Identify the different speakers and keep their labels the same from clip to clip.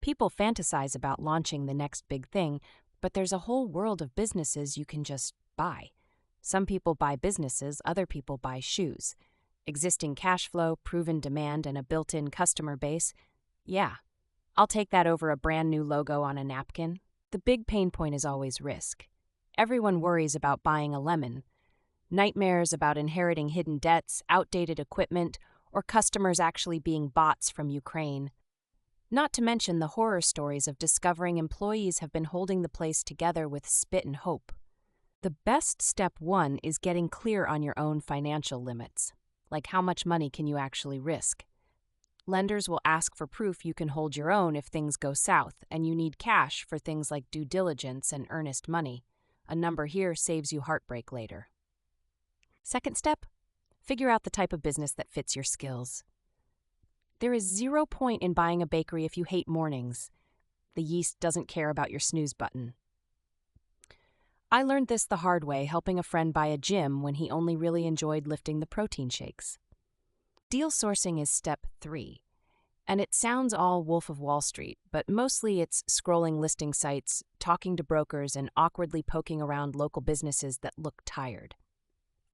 Speaker 1: People fantasize about launching the next big thing, but there's a whole world of businesses you can just buy. Some people buy businesses, other people buy shoes. Existing cash flow, proven demand, and a built-in customer base. Yeah, I'll take that over a brand new logo on a napkin. The big pain point is always risk. Everyone worries about buying a lemon. Nightmares about inheriting hidden debts, outdated equipment, or customers actually being bots from Ukraine. Not to mention the horror stories of discovering employees have been holding the place together with spit and hope. The best step one is getting clear on your own financial limits, like how much money can you actually risk. Lenders will ask for proof you can hold your own if things go south, and you need cash for things like due diligence and earnest money. A number here saves you heartbreak later. Second step, figure out the type of business that fits your skills. There is 0 point in buying a bakery if you hate mornings. The yeast doesn't care about your snooze button. I learned this the hard way helping a friend buy a gym when he only really enjoyed lifting the protein shakes. Deal sourcing is step 3, and it sounds all Wolf of Wall Street, but mostly it's scrolling listing sites, talking to brokers, and awkwardly poking around local businesses that look tired.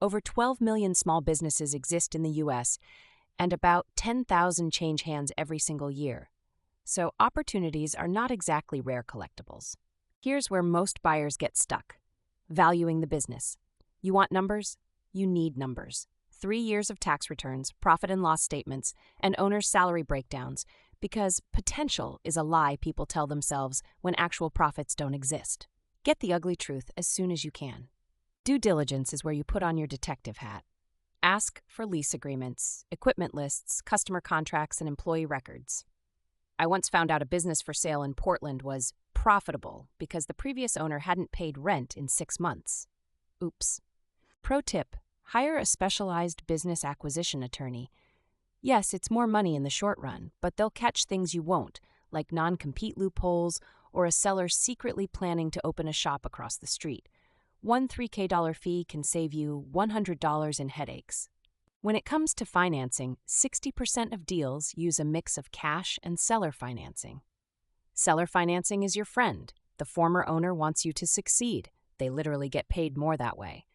Speaker 1: Over 12 million small businesses exist in the U.S., and about 10,000 change hands every single year. So opportunities are not exactly rare collectibles. Here's where most buyers get stuck. Valuing the business. You want numbers? You need numbers. 3 years of tax returns, profit and loss statements, and owner's salary breakdowns, because potential is a lie people tell themselves when actual profits don't exist. Get the ugly truth as soon as you can. Due diligence is where you put on your detective hat. Ask for lease agreements, equipment lists, customer contracts, and employee records. I once found out a business for sale in Portland was profitable because the previous owner hadn't paid rent in 6 months. Oops. Pro tip, hire a specialized business acquisition attorney. Yes, it's more money in the short run, but they'll catch things you won't, like non-compete loopholes or a seller secretly planning to open a shop across the street. One $3K fee can save you $100 in headaches. When it comes to financing, 60% of deals use a mix of cash and seller financing. Seller financing is your friend. The former owner wants you to succeed. They literally get paid more that way.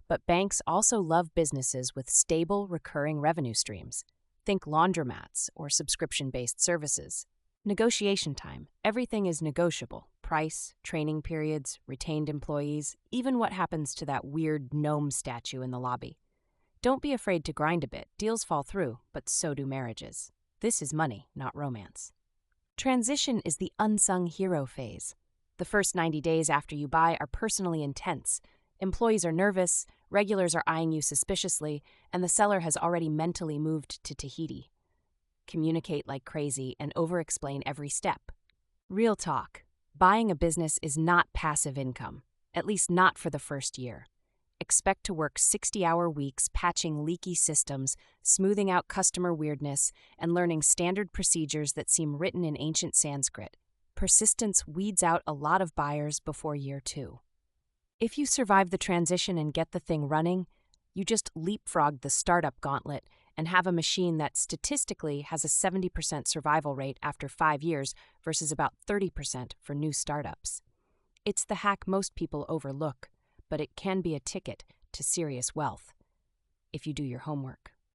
Speaker 1: But banks also love businesses with stable, recurring revenue streams. Think laundromats or subscription-based services. Negotiation time. Everything is negotiable. Price, training periods, retained employees, even what happens to that weird gnome statue in the lobby. Don't be afraid to grind a bit. Deals fall through, but so do marriages. This is money, not romance. Transition is the unsung hero phase. The first 90 days after you buy are personally intense. Employees are nervous, regulars are eyeing you suspiciously, and the seller has already mentally moved to Tahiti. Communicate like crazy and over-explain every step. Real talk. Buying a business is not passive income, at least not for the first year. Expect to work 60-hour weeks patching leaky systems, smoothing out customer weirdness, and learning standard procedures that seem written in ancient Sanskrit. Persistence weeds out a lot of buyers before year 2. If you survive the transition and get the thing running, you just leapfrog the startup gauntlet and have a machine that statistically has a 70% survival rate after 5 years versus about 30% for new startups. It's the hack most people overlook, but it can be a ticket to serious wealth if you do your homework.